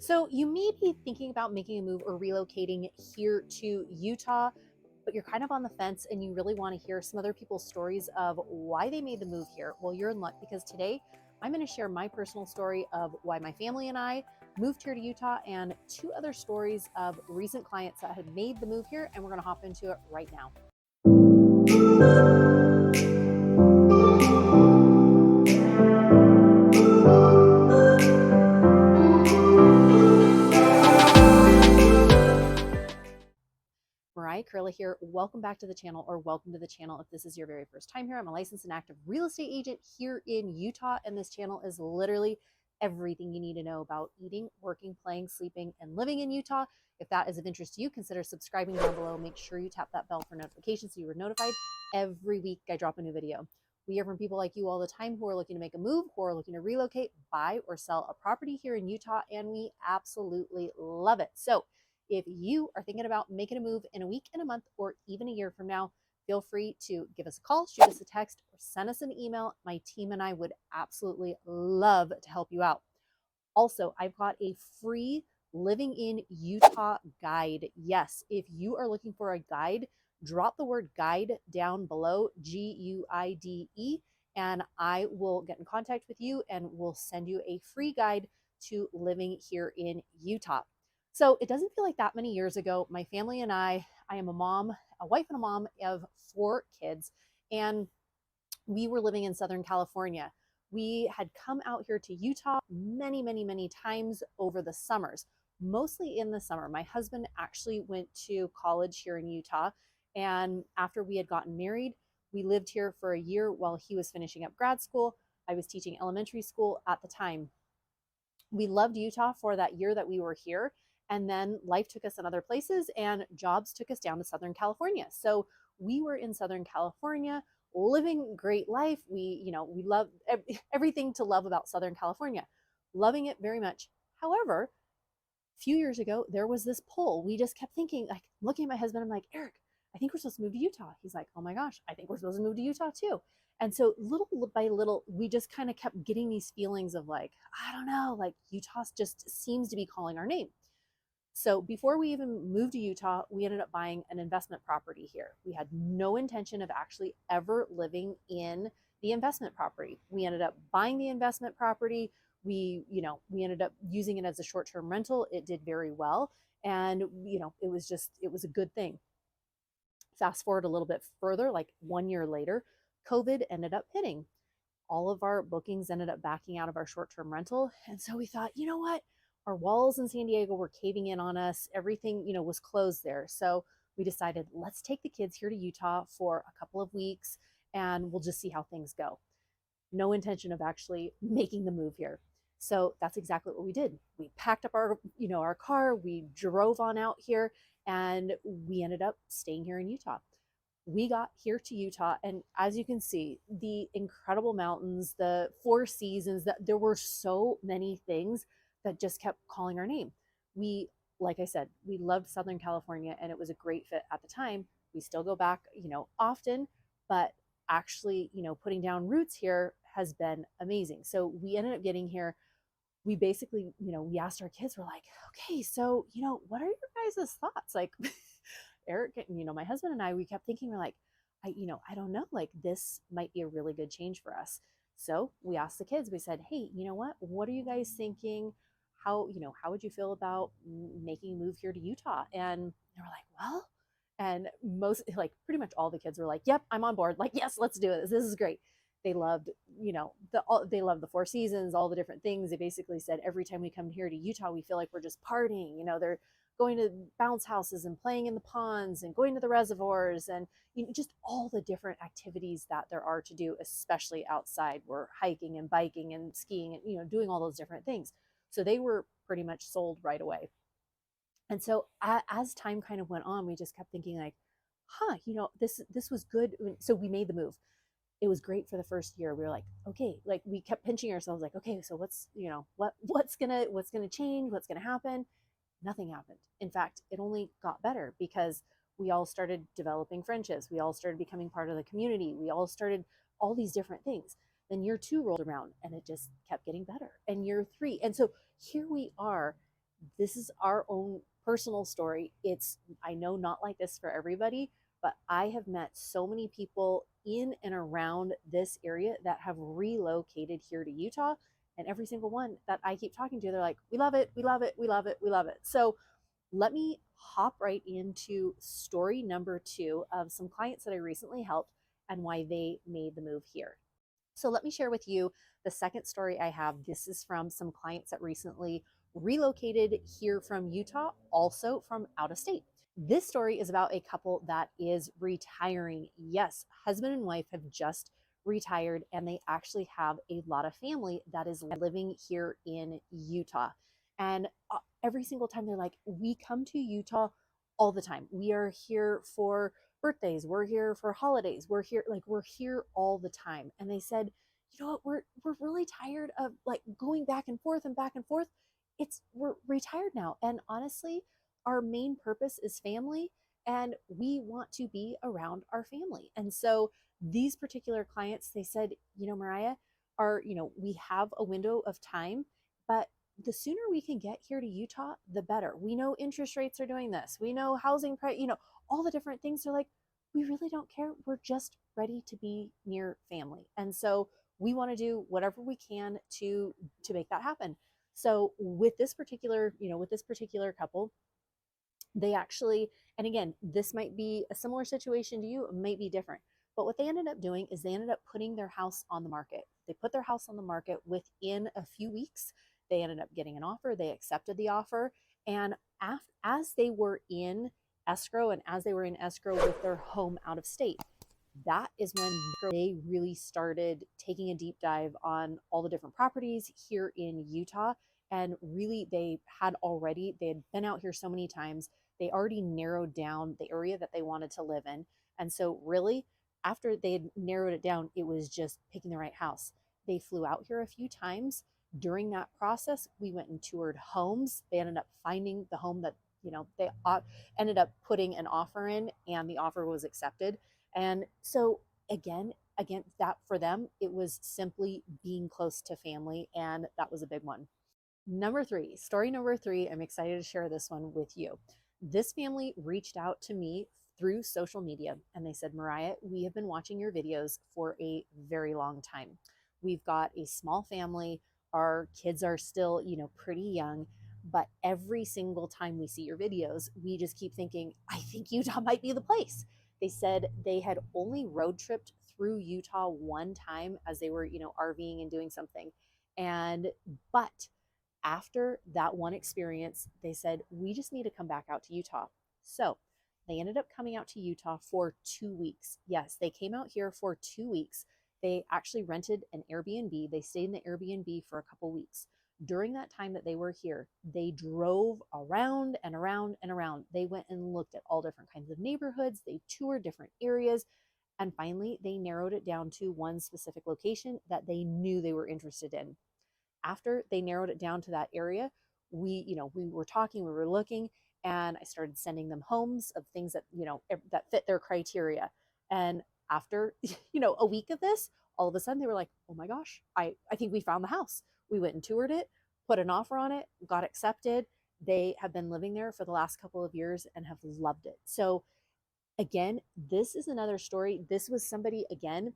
So you may be thinking about making a move or relocating here to Utah, but you're kind of on the fence and you really want to hear some other people's stories of why they made the move here. Well, you're in luck because today I'm going to share my personal story of why my family and I moved here to Utah and two other stories of recent clients that had made the move here, and we're going to hop into it right now. Mariah Koehle here. Welcome back to the channel, or welcome to the channel if this is your very first time here. I'm a licensed and active real estate agent here in Utah, and this channel is literally everything you need to know about eating, working, playing, sleeping, and living in Utah. If that is of interest to you, consider subscribing down below. Make sure you tap that bell for notifications so you are notified every week I drop a new video. We hear from people like you all the time who are looking to make a move, who are looking to relocate, buy, or sell a property here in Utah, and we absolutely love it. So if you are thinking about making a move in a week, in a month, or even a year from now, feel free to give us a call, shoot us a text, or send us an email. My team and I would absolutely love to help you out. Also, I've got a free Living in Utah guide. Yes, if you are looking for a guide, drop the word guide down below, GUIDE, and I will get in contact with you and we'll send you a free guide to living here in Utah. So it doesn't feel like that many years ago, my family and I am a mom, a wife and a mom of 4 kids, and we were living in Southern California. We had come out here to Utah many, many, many times over the summers, mostly in the summer. My husband actually went to college here in Utah. And after we had gotten married, we lived here for a year while he was finishing up grad school. I was teaching elementary school at the time. We loved Utah for that year that we were here. And then life took us in other places and jobs took us down to Southern California. So we were in Southern California living great life. We love everything to love about Southern California, loving it very much. However, a few years ago, there was this pull. We just kept thinking, like, looking at my husband, I'm like, Eric, I think we're supposed to move to Utah. He's like, oh my gosh, I think we're supposed to move to Utah too. And so little by little, we just kind of kept getting these feelings of like, I don't know, like Utah just seems to be calling our name. So before we even moved to Utah, we ended up buying an investment property here. We had no intention of actually ever living in the investment property. We ended up buying the investment property. We ended up using it as a short-term rental. It did very well. And, it was a good thing. Fast forward a little bit further, like 1 year later, COVID ended up hitting. All of our bookings ended up backing out of our short-term rental. And so we thought, you know what? Our walls in San Diego were caving in on us. Everything, was closed there. So we decided, let's take the kids here to Utah for a couple of weeks and we'll just see how things go. No intention of actually making the move here. So that's exactly what we did. We packed up our car, we drove on out here, and we ended up staying here in Utah. We got here to Utah, and as you can see, the incredible mountains, the 4 seasons, that there were so many things that just kept calling our name. We, like I said, we loved Southern California and it was a great fit at the time. We still go back, often, but actually, putting down roots here has been amazing. So we ended up getting here. We basically, we asked our kids, we're like, okay, so, what are your guys' thoughts? Like, Eric, my husband and I, we kept thinking, we're like, I don't know, like this might be a really good change for us. So we asked the kids, we said, hey, you know what are you guys thinking? How would you feel about making a move here to Utah? And they were like, well, and most, like pretty much all the kids were like, yep, I'm on board. Like, yes, let's do it. This is great. They loved, they loved the 4 seasons, all the different things. They basically said every time we come here to Utah, we feel like we're just partying. They're going to bounce houses and playing in the ponds and going to the reservoirs and just all the different activities that there are to do, especially outside. We're hiking and biking and skiing and doing all those different things. So they were pretty much sold right away. And so as time kind of went on, we just kept thinking like, this was good. So we made the move. It was great for the first year. We were like, okay, like we kept pinching ourselves like, okay, so what's gonna change? What's gonna happen? Nothing happened. In fact, it only got better because we all started developing friendships. We all started becoming part of the community. We all started all these different things. Then year 2 rolled around and it just kept getting better. And year 3. And so here we are This is our own personal story. It's, I know, not like this for everybody, but I have met so many people in and around this area that have relocated here to Utah. And every single one that I keep talking to, they're like, we love it, we love it, we love it, we love it. So let me hop right into story number 2 of some clients that I recently helped and why they made the move here. So let me share with you the second story I have. This is from some clients that recently relocated here from Utah, also from out of state. This story is about a couple that is retiring. Yes, husband and wife have just retired, and they actually have a lot of family that is living here in Utah. And every single time they're like, we come to Utah all the time. We are here for birthdays, we're here for holidays, we're here, like, we're here all the time. And they said, you know what, we're really tired of like going back and forth and back and forth. It's, we're retired now, and honestly, our main purpose is family, and we want to be around our family. And so these particular clients, they said, you know, Mariah, are, you know, we have a window of time, but the sooner we can get here to Utah, the better. We know interest rates are doing this. We know housing price, you know, all the different things. They're like, we really don't care. We're just ready to be near family. And so we want to do whatever we can to make that happen. So with this particular, you know, with this particular couple, they actually, and again, this might be a similar situation to you, it might be different. But what they ended up doing is they ended up putting their house on the market. They put their house on the market within a few weeks. They ended up getting an offer. They accepted the offer. And as they were in escrow, and as they were in escrow with their home out of state, that is when they really started taking a deep dive on all the different properties here in Utah. And really, they had been out here so many times, they already narrowed down the area that they wanted to live in. And so, really, after they had narrowed it down, it was just picking the right house. They flew out here a few times. During that process, we went and toured homes. They ended up finding the home that, you know, they ended up putting an offer in, and the offer was accepted. And so again, that for them, it was simply being close to family, and that was a big one. Number 3, story number 3, I'm excited to share this one with you. This family reached out to me through social media, and they said, Mariah, we have been watching your videos for a very long time. We've got a small family. Our kids are still, you know, pretty young, but every single time we see your videos, we just keep thinking, I think Utah might be the place. They said they had only road tripped through Utah one time as they were, you know, RVing and doing something. And, but after that one experience, they said, we just need to come back out to Utah. So they ended up coming out to Utah for 2 weeks. Yes, they came out here for 2 weeks. They actually rented an Airbnb. They stayed in the Airbnb for a couple weeks. During that time that they were here, they drove around and around and around. They went and looked at all different kinds of neighborhoods. They toured different areas. And finally, they narrowed it down to one specific location that they knew they were interested in. After they narrowed it down to that area, we were talking, we were looking, and I started sending them homes of things that, you know, that fit their criteria. And after, you know, a week of this, all of a sudden they were like, oh my gosh, I think we found the house. We went and toured it, put an offer on it, got accepted. They have been living there for the last couple of years and have loved it. So again, this is another story. This was somebody, again,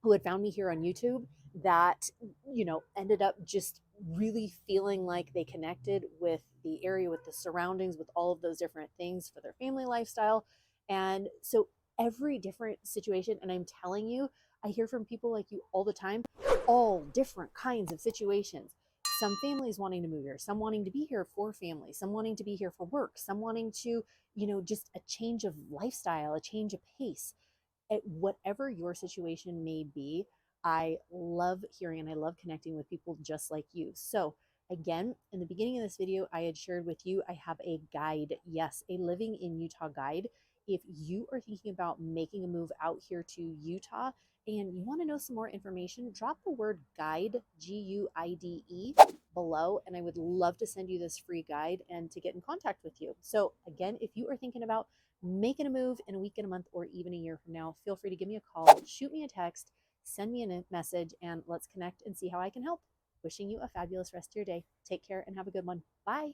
who had found me here on YouTube that, you know, ended up just really feeling like they connected with the area, with the surroundings, with all of those different things for their family lifestyle. And so every different situation, and I'm telling you, I hear from people like you all the time, all different kinds of situations. Some families wanting to move here, some wanting to be here for family, some wanting to be here for work, some wanting to, you know, just a change of lifestyle, a change of pace. At whatever your situation may be, I love hearing and I love connecting with people just like you. So again, in the beginning of this video, I had shared with you, I have a guide. Yes, a living in Utah guide. If you are thinking about making a move out here to Utah and you want to know some more information, drop the word guide, Guide, below, and I would love to send you this free guide and to get in contact with you. So again, if you are thinking about making a move in a week, in a month, or even a year from now, feel free to give me a call, shoot me a text, send me a message, and let's connect and see how I can help. Wishing you a fabulous rest of your day. Take care and have a good one. Bye.